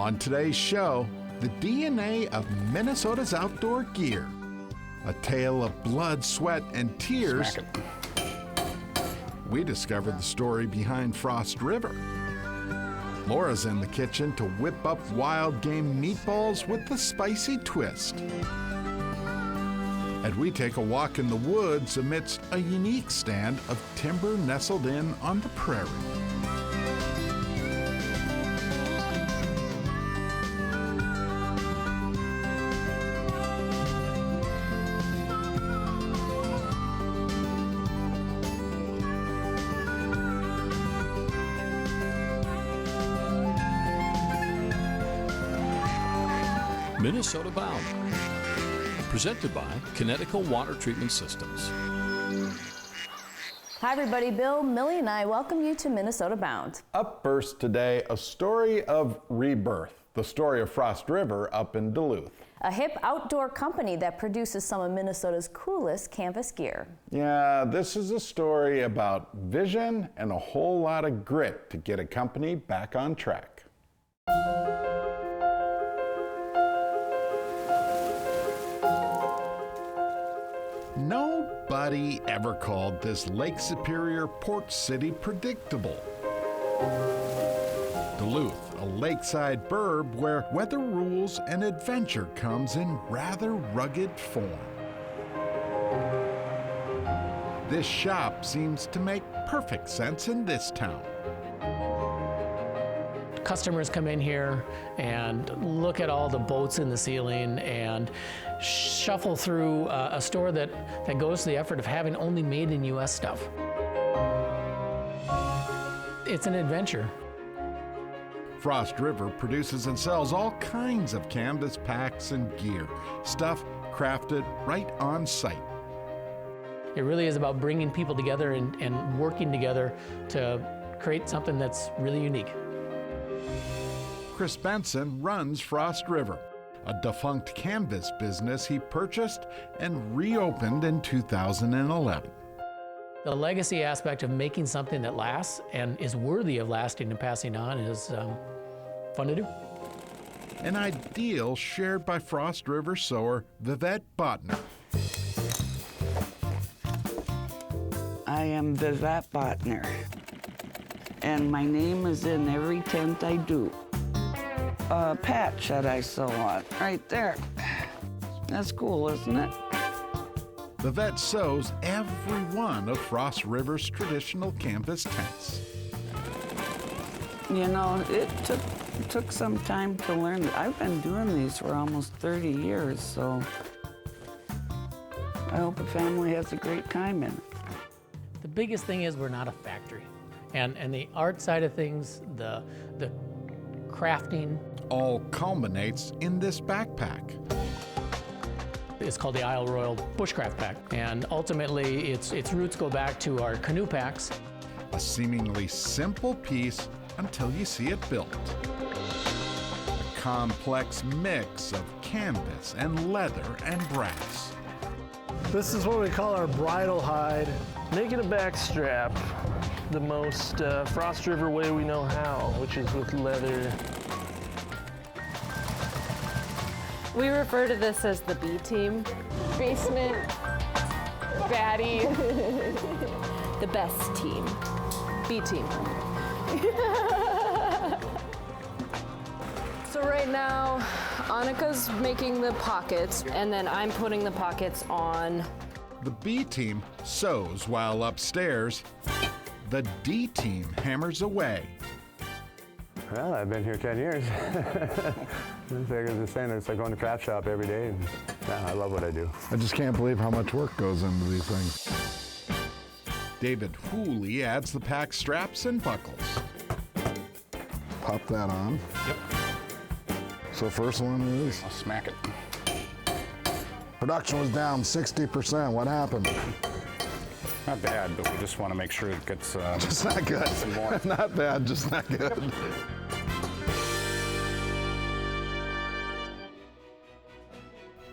On today's show, the DNA of Minnesota's outdoor gear. A tale of blood, sweat, and tears. We discovered the story behind Frost River. Laura's in the kitchen to whip up wild game meatballs with the spicy twist. And we take a walk in the woods amidst a unique stand of timber nestled in on the prairie. Minnesota Bound, presented by Connecticut Water Treatment Systems. Hi everybody, Bill, Millie and I welcome you to Minnesota Bound. Up first today, a story of rebirth, the story of Frost River up in Duluth. A hip outdoor company that produces some of Minnesota's coolest canvas gear. Yeah, this is a story about vision and a whole lot of grit to get a company back on track. Nobody ever called this Lake Superior port city predictable. Duluth, a lakeside burb where weather rules and adventure comes in rather rugged form. This shop seems to make perfect sense in this town. Customers come in here and look at all the boats in the ceiling and shuffle through a store that goes to the effort of having only made in U.S. stuff. It's an adventure. Frost River produces and sells all kinds of canvas packs and gear, stuff crafted right on site. It really is about bringing people together and working together to create something that's really unique. Chris Benson runs Frost River, a defunct canvas business he purchased and reopened in 2011. The legacy aspect of making something that lasts and is worthy of lasting and passing on is fun to do. An ideal shared by Frost River sewer Vivette Botner. I am Vivette Botner, and my name is in every tent I do. A patch that I sew on, right there. That's cool, isn't it? Vivette sews every one of Frost River's traditional canvas tents. You know, it took some time to learn. I've been doing these for almost 30 years, so I hope the family has a great time in it. The biggest thing is we're not a factory. And the art side of things, the crafting, all culminates in this backpack. It's called the Isle Royal Bushcraft Pack, and ultimately its roots go back to our canoe packs. A seemingly simple piece until you see it built. A complex mix of canvas and leather and brass. This is what we call our bridle hide. Making a back strap the most Frost River way we know how, which is with leather. We refer to this as the B team. Basement, baddie, the best team. B team. So right now, Annika's making the pockets, and then I'm putting the pockets on. The B team sews while upstairs, the D team hammers away. Well, I've been here 10 years. It's like going to craft shop every day, and I love what I do. I just can't believe how much work goes into these things. David Hooley adds the pack straps and buckles. Pop that on. Yep. So first one is? I'll smack it. Production was down 60%. What happened? Not bad, but we just want to make sure it gets just not good. Some more. Not bad, just not good.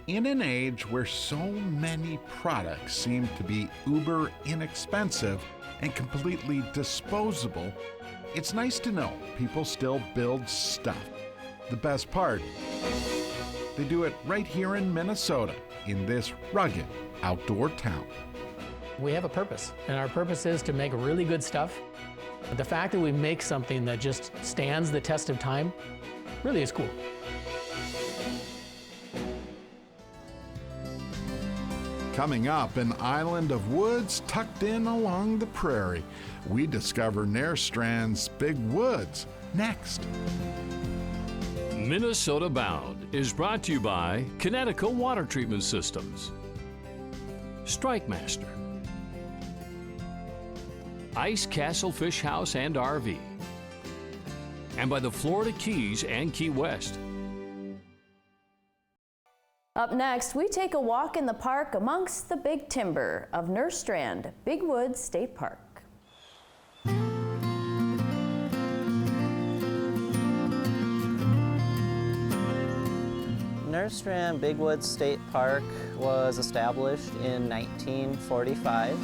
In an age where so many products seem to be uber inexpensive and completely disposable, it's nice to know people still build stuff. the best part. They do it right here in Minnesota, in this rugged outdoor town. We have a purpose, and our purpose is to make really good stuff. But the fact that we make something that just stands the test of time really is cool. Coming up, an island of woods tucked in along the prairie. We discover Nerstrand's big woods next. Minnesota Bound is brought to you by Connecticut Water Treatment Systems, Strike Master, Ice Castle Fish House and RV, and by the Florida Keys and Key West. Up next, we take a walk in the park amongst the big timber of Nerstrand, Big Woods State Park. Nerstrand Big Woods State Park was established in 1945.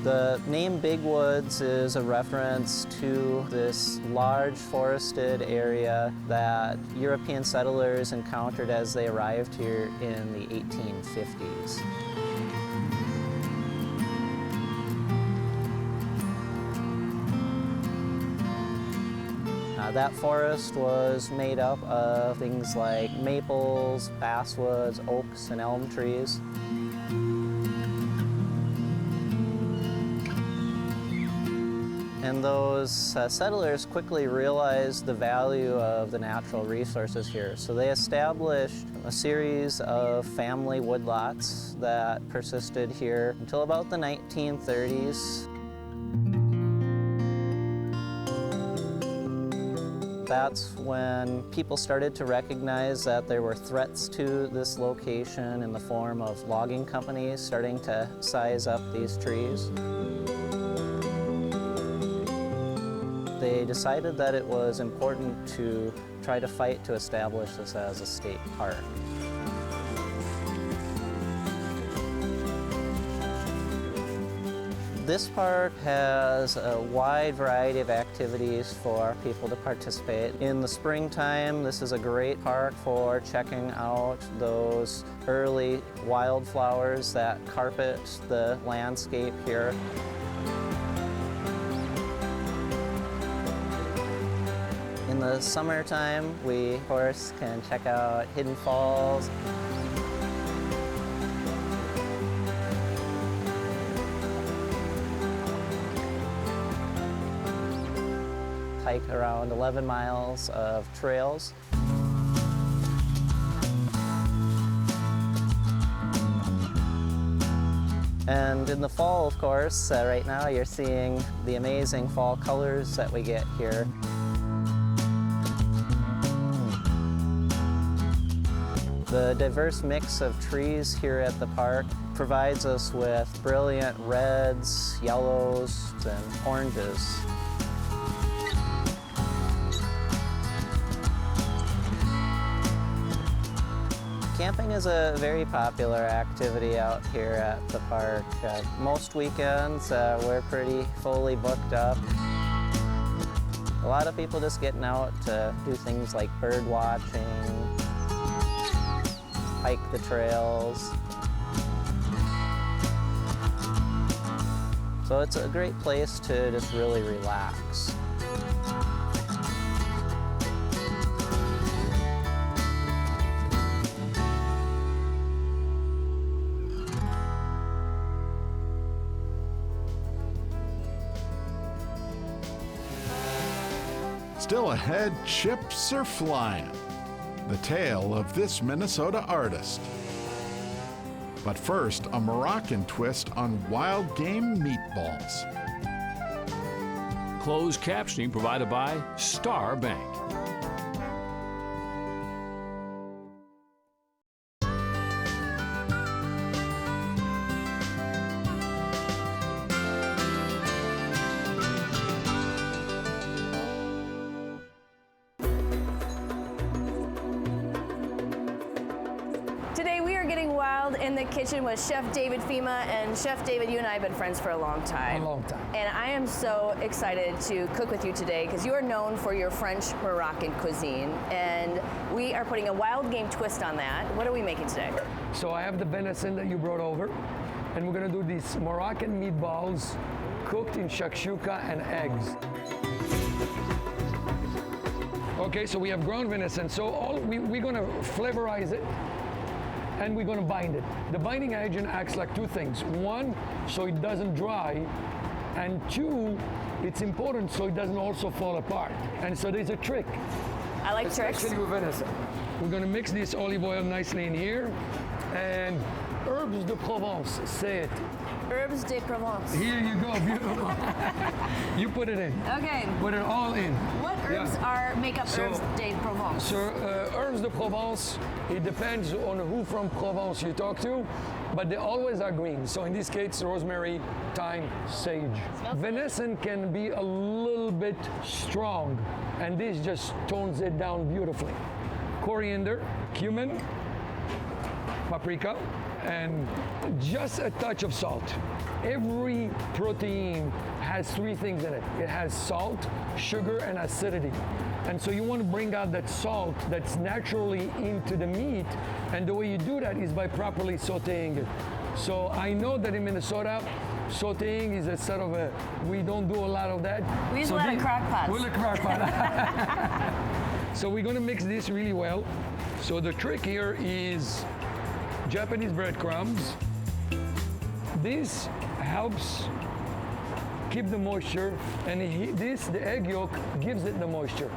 The name Big Woods is a reference to this large forested area that European settlers encountered as they arrived here in the 1850s. That forest was made up of things like maples, basswoods, oaks, and elm trees. And those settlers quickly realized the value of the natural resources here. So they established a series of family woodlots that persisted here until about the 1930s. That's when people started to recognize that there were threats to this location in the form of logging companies starting to size up these trees. They decided that it was important to try to fight to establish this as a state park. This park has a wide variety of activities for people to participate. In the springtime, this is a great park for checking out those early wildflowers that carpet the landscape here. In the summertime, we, of course, can check out hidden falls. Hike around 11 miles of trails. And in the fall, of course, right now you're seeing the amazing fall colors that we get here. The diverse mix of trees here at the park provides us with brilliant reds, yellows, and oranges. Camping is a very popular activity out here at the park. Most weekends, we're pretty fully booked up. A lot of people just getting out to do things like bird watching, hike the trails. So it's a great place to just really relax. Still ahead, chips are flying. The tale of this Minnesota artist. But first, a Moroccan twist on wild game meatballs. Closed captioning provided by Star Bank. getting wild in the kitchen with Chef David Fima. And Chef David, you and I have been friends for a long time. A long time. And I am so excited to cook with you today because you are known for your French Moroccan cuisine. And we are putting a wild game twist on that. What are we making today? So I have the venison that you brought over, and we're gonna do these Moroccan meatballs cooked in shakshuka and eggs. Okay, so we have ground venison. So we're gonna flavorize it, and we're gonna bind it. The binding agent acts like two things. One, so it doesn't dry, and two, it's important so it doesn't also fall apart. And so there's a trick. I like tricks. Especially with venison. We're gonna mix this olive oil nicely in here, and herbs de Provence, say it. Herbs de Provence. Here you go, beautiful. You put it in. Okay. Put it all in. What herbs make up herbs de Provence? So herbs de Provence, it depends on who from Provence you talk to, but they always are green. So in this case, rosemary, thyme, sage. Venison can be a little bit strong, and this just tones it down beautifully. Coriander, cumin, paprika, and just a touch of salt. Every protein has three things in it. It has salt, sugar, and acidity. And so you want to bring out that salt that's naturally into the meat, and the way you do that is by properly sauteing it. So I know that in Minnesota, sauteing is a sort of a, we don't do a lot of that. We use a lot of crock pots. We're a crock pot. So we're gonna mix this really well. So the trick here is Japanese breadcrumbs. This helps keep the moisture, and the egg yolk gives it the moisture.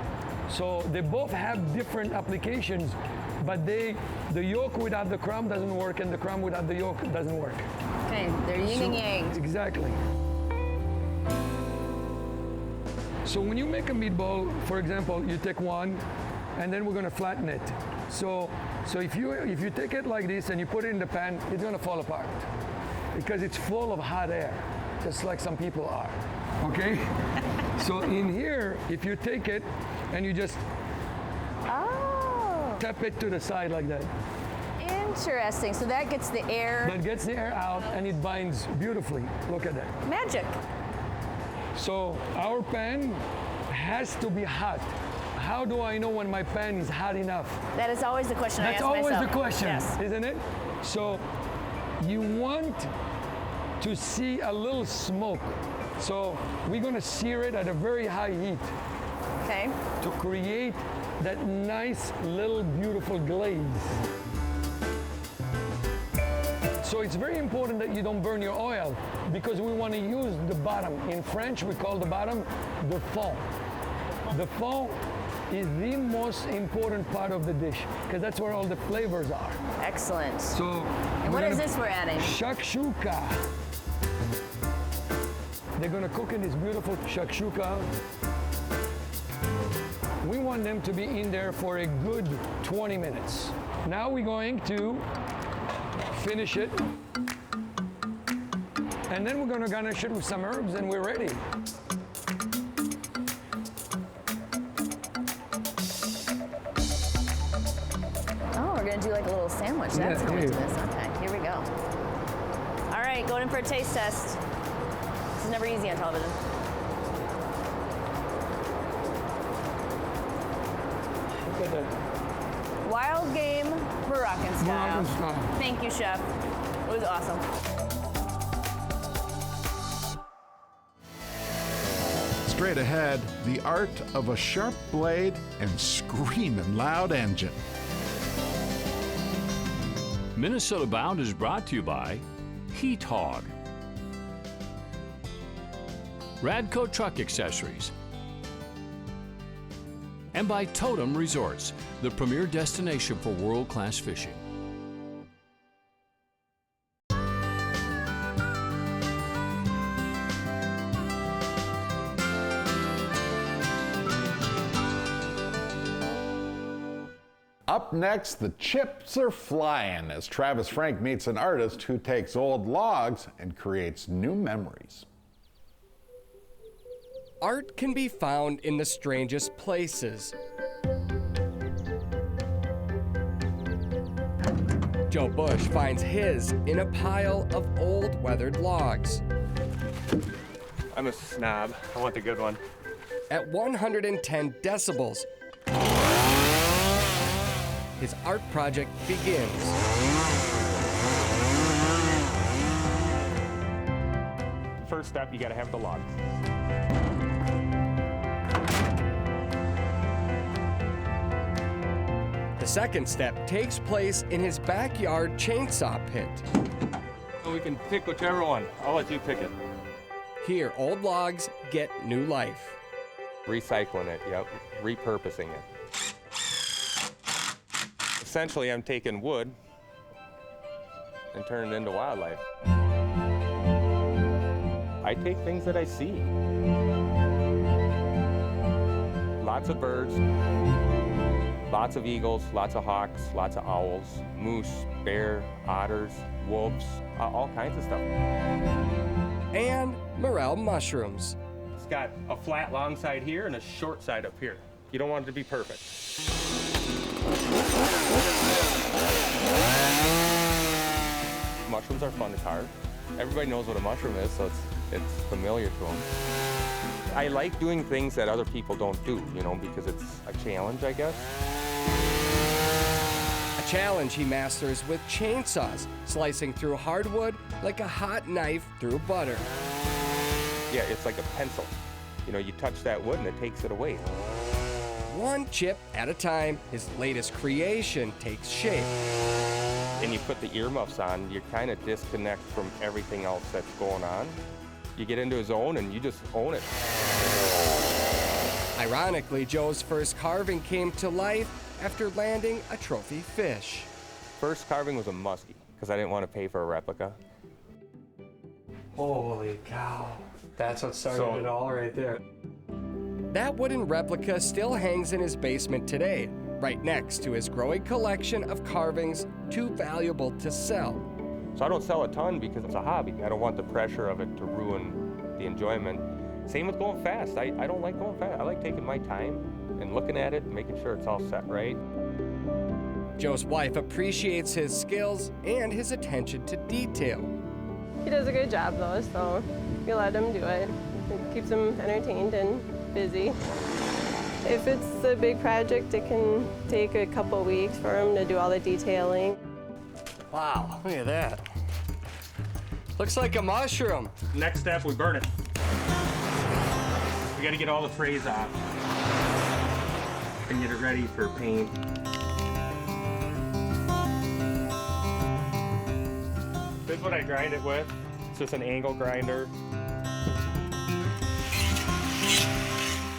So they both have different applications, but the yolk without the crumb doesn't work, and the crumb without the yolk doesn't work. Okay, they're yin and yang. Exactly. So when you make a meatball, for example, you take one, and then we're gonna flatten it. So if you take it like this and you put it in the pan, it's gonna fall apart because it's full of hot air, just like some people are, okay? So in here, if you take it and you just tap it to the side like that. Interesting, so that gets the air. That gets the air out and it binds beautifully. Look at that. Magic. So our pan has to be hot. How do I know when my pan is hot enough? That is always the question I ask myself. That's always the question, yes. Isn't it? So you want to see a little smoke. So we're gonna sear it at a very high heat. Okay. To create that nice little beautiful glaze. So it's very important that you don't burn your oil because we want to use the bottom. In French, we call the bottom the fond. The fond is the most important part of the dish because that's where all the flavors are. Excellent. So, and what is this we're adding? Shakshuka. They're gonna cook in this beautiful shakshuka. We want them to be in there for a good 20 minutes. Now we're going to finish it. And then we're gonna garnish it with some herbs and we're ready. Oh, we're gonna do like a little sandwich. That's how we do this. Okay, here we go. All right, going in for a taste test. This is never easy on television. Look at that. Wild game, Moroccan style. Moroccan style. Thank you, Chef. It was awesome. Straight ahead, the art of a sharp blade and screaming loud engine. Minnesota Bound is brought to you by Heat Hog, Radco Truck Accessories, and by Totem Resorts, the premier destination for world-class fishing. Up next, the chips are flying as Travis Frank meets an artist who takes old logs and creates new memories. Art can be found in the strangest places. Joe Bush finds his in a pile of old weathered logs. I'm a snob. I want the good one. At 110 decibels, his art project begins. First step, you gotta have the log. The second step takes place in his backyard chainsaw pit. So we can pick whichever one. I'll let you pick it. Here, old logs get new life. Recycling it, yep. Repurposing it. Essentially, I'm taking wood and turning it into wildlife. I take things that I see. Lots of birds, lots of eagles, lots of hawks, lots of owls, moose, bear, otters, wolves, all kinds of stuff. And morel mushrooms. It's got a flat long side here and a short side up here. You don't want it to be perfect. Mushrooms are fun to carve. Everybody knows what a mushroom is, so it's familiar to them. I like doing things that other people don't do, you know, because it's a challenge, I guess. A challenge he masters with chainsaws, slicing through hardwood like a hot knife through butter. Yeah, it's like a pencil. You know, you touch that wood and it takes it away. One chip at a time, his latest creation takes shape. And you put the earmuffs on, you kind of disconnect from everything else that's going on. You get into a zone and you just own it. Ironically, Joe's first carving came to life after landing a trophy fish. First carving was a muskie, because I didn't want to pay for a replica. Holy cow. That's what started it all right there. That wooden replica still hangs in his basement today, right next to his growing collection of carvings too valuable to sell. So I don't sell a ton because it's a hobby. I don't want the pressure of it to ruin the enjoyment. Same with going fast. I don't like going fast. I like taking my time and looking at it and making sure it's all set right. Joe's wife appreciates his skills and his attention to detail. He does a good job though, so we let him do it. It keeps him entertained and busy. If it's a big project, it can take a couple weeks for him to do all the detailing. Wow, look at that. Looks like a mushroom. Next step, we burn it. We gotta get all the trays off and get it ready for paint. This is what I grind it with. It's just an angle grinder.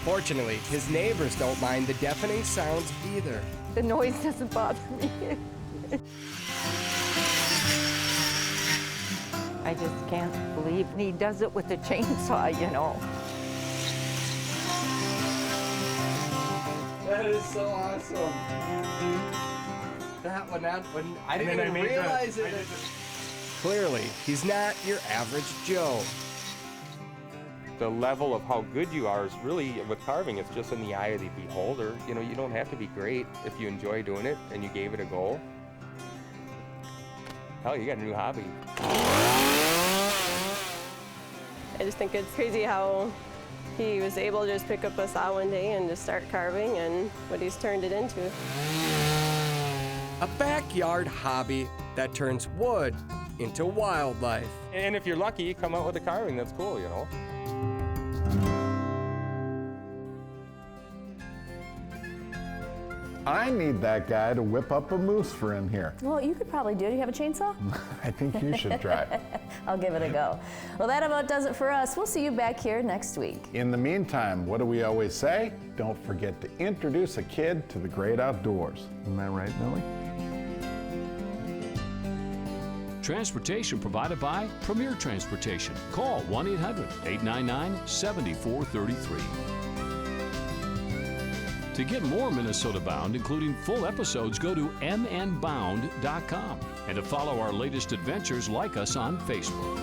Fortunately, his neighbors don't mind the deafening sounds either. The noise doesn't bother me. I just can't believe he does it with a chainsaw, you know. That is so awesome. That one, I didn't even realize it. Clearly, he's not your average Joe. The level of how good you are is really, with carving, it's just in the eye of the beholder. You know, you don't have to be great if you enjoy doing it and you gave it a go. Hell, you got a new hobby. I just think it's crazy how he was able to just pick up a saw one day and just start carving and what he's turned it into. A backyard hobby that turns wood into wildlife. And if you're lucky, you come out with a carving that's cool, you know? I need that guy to whip up a moose for in here. Well, you could probably do it. You have a chainsaw? I think you should try it. I'll give it a go. Well, that about does it for us. We'll see you back here next week. In the meantime, what do we always say? Don't forget to introduce a kid to the great outdoors. Isn't that right, Millie? Transportation provided by Premier Transportation. Call 1-800-899-7433. To get more Minnesota Bound, including full episodes, go to mnbound.com. And to follow our latest adventures, like us on Facebook.